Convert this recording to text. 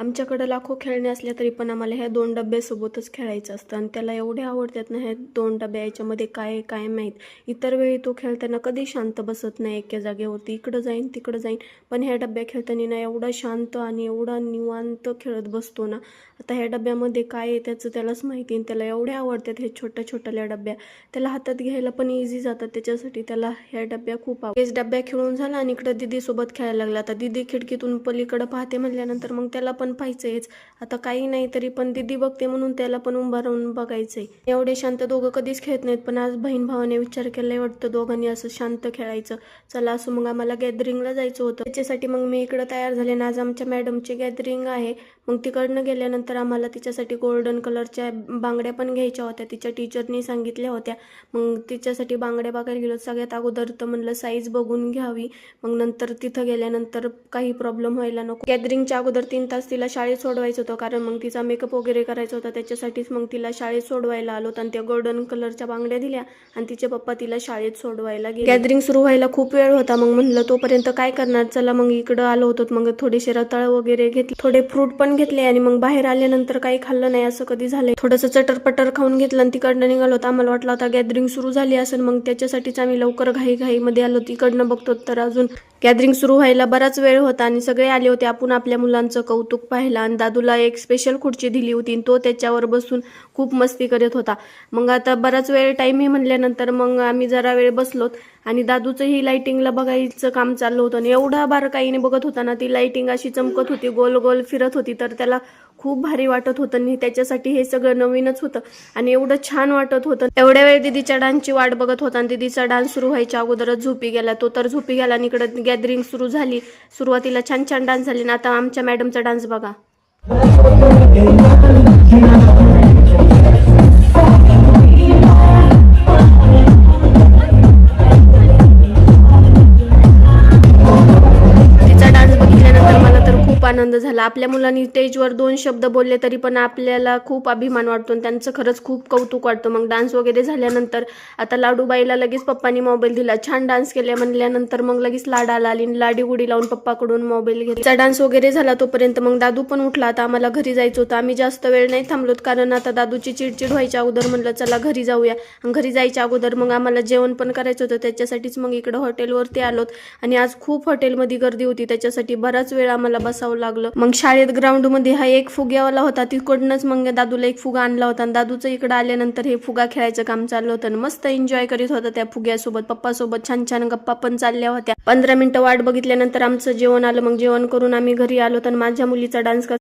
आमच्याकडे लाखो खेळणे असल्या तरी पण आम्हाला ह्या 2 डब्यासोबतच खेळायचं असतं आणि त्याला एवढे आवडतात ना ह्या 2 डब्या. याच्यामध्ये काय आहे काय माहीत. इतर वेळी तो खेळताना कधी शांत बसत नाही एका जागेवरती, इकडं जाईन तिकडं जाईन. पण ह्या डब्या खेळताना ना एवढा शांत आणि एवढा निवांत खेळत बसतो ना. आता ह्या डब्यामध्ये काय आहे त्याचं त्यालाच माहिती आणि त्याला एवढे आवडतात हे छोट्या छोट्याल्या डब्या. त्याला हातात घ्यायला पण इझी जातात, त्याच्यासाठी त्याला ह्या डब्या खूप आवडतात. हेच डब्या खेळून झाला आणि इकडं दीदीसोबत खेळायला लागला. आता दीदी खिडकीतून पलीकडं पाहते म्हणल्यानंतर मग त्याला पण पाहायचंयच. आता काही नाही तरी पण दीदी बघते म्हणून त्याला पण उभा राहून बघायचंय. एवढे शांत दोघं कधीच खेळत नाहीत, पण आज बहीण भावाने विचार केलाय वाटतं दोघांनी असं शांत खेळायचं. चला असं मग आम्हाला गॅदरिंगला जायचं होतं, त्याच्यासाठी मग मी इकडं तयार झाले ना. आज आमच्या मॅडमची गॅदरिंग आहे. मग तिकडनं गेल्यानंतर आम्हाला तिच्यासाठी गोल्डन कलरच्या बांगड्या पण घ्यायच्या होत्या, तिच्या टीचरनी सांगितल्या होत्या. मग तिच्यासाठी बांगड्या बघायला गेलो. सगळ्यात अगोदर तर म्हणलं साईज बघून घ्यावी, मग नंतर तिथं गेल्यानंतर काही प्रॉब्लेम व्हायला नको. गॅदरिंगच्या अगोदर 3 तास तिला शाळेत सोडवायचं होतं, कारण मग तिचा मेकअप वगैरे करायचा होता. त्याच्यासाठीच मग तिला शाळेत सोडवायला आलो आणि त्या गोल्डन कलरच्या बांगड्या दिल्या आणि तिचे पप्पा तिला शाळेत सोडवायला गेले. गॅदरिंग सुरू व्हायला खूप वेळ होता. मग म्हणलं तोपर्यंत काय करणार, चला मग इकडं आलो होतो. मग थोडेसे रताळ वगैरे घेतले, थोडे फ्रूट पण घेतले आणि मग बाहेर आल्यानंतर काही खाल्लं नाही असं कधी झालंय. थोडंसं चटरपटर खाऊन घेतलं आणि तिकडनं निघालो होतो. आम्हाला वाटलं आता गॅदरिंग सुरू झाली असेल, मग त्याच्यासाठीच आम्ही लवकर घाईमध्ये आलो. तिकडनं बघतो तर अजून गॅदरिंग सुरू व्हायला बराच वेळ होता आणि सगळे आले होते आपण आपल्या मुलांचं कौतुक पाहायला. आणि दादूला एक स्पेशल खुर्ची दिली होती आणि तो त्याच्यावर बसून खूप मस्ती करत होता. मग आता बराच वेळ टाईम आहे म्हणल्यानंतर मग आम्ही जरा वेळ बसलोत आणि दादूचंही लाइटिंगला बघायचं काम चाललं होतं आणि एवढा बारकाईने बघत होता ना. ती लाइटिंग अशी चमकत होती, गोल गोल फिरत होती, तर त्याला खूप भारी वाटत होतं आणि त्याच्यासाठी हे सगळं नवीनच होतं आणि एवढं छान वाटत होतं. एवढ्या वेळ दीदीच्या डान्सची वाट बघत होता आणि दीदीचा डान्स सुरू व्हायच्या अगोदरच झोपी गेला. तो तर झोपी गेला आणि इकडं गॅदरिंग सुरू झाली. सुरुवातीला छान छान डान्स झाले ना. आता आमच्या मॅडमचा डान्स बघा. आनंद झाला. आपल्या मुलांनी स्टेजवर 2 शब्द बोलले तरी पण आपल्याला खूप अभिमान वाटतो आणि त्यांचं खरंच खूप कौतुक वाटतं. मग डान्स वगैरे झाल्यानंतर आता लाडूबाईला लगेच पप्पांनी मोबाईल दिला. छान डान्स केले म्हणल्यानंतर मग लगेच लाडाला आली, लाडी गुडी लावून पप्पाकडून मोबाईल घेतला. डान्स वगैरे झाला तोपर्यंत मग दादू पण उठला. आता आम्हाला घरी जायचं होतं. आम्ही जास्त वेळ नाही थांबलोत, कारण आता दादूची चिडचिड व्हायच्या अगोदर म्हणलं चला घरी जाऊया. घरी जायच्या अगोदर मग आम्हाला जेवण पण करायचं होतं, त्याच्यासाठीच मग इकडं हॉटेलवरती आलोत. आणि आज खूप हॉटेलमध्ये गर्दी होती, त्याच्यासाठी बराच वेळ आम्हाला बसावं लागलं. मग शाळेत ग्राउंड मध्ये हा एक फुग्यावाला होता, तिकडनंच मग दादूला एक फुगा आणला होता आणि दादूचं इकडं आल्यानंतर हे फुगा खेळायचं काम चाललं होतं. मस्त एन्जॉय करीत होता त्या फुग्यासोबत. पप्पासोबत छान छान गप्पा पण चालल्या होत्या. 15 मिनिटं वाट बघितल्यानंतर आमचं जेवण आलं. मग जेवण करून आम्ही घरी आलो आणि माझ्या मुलीचा डान्स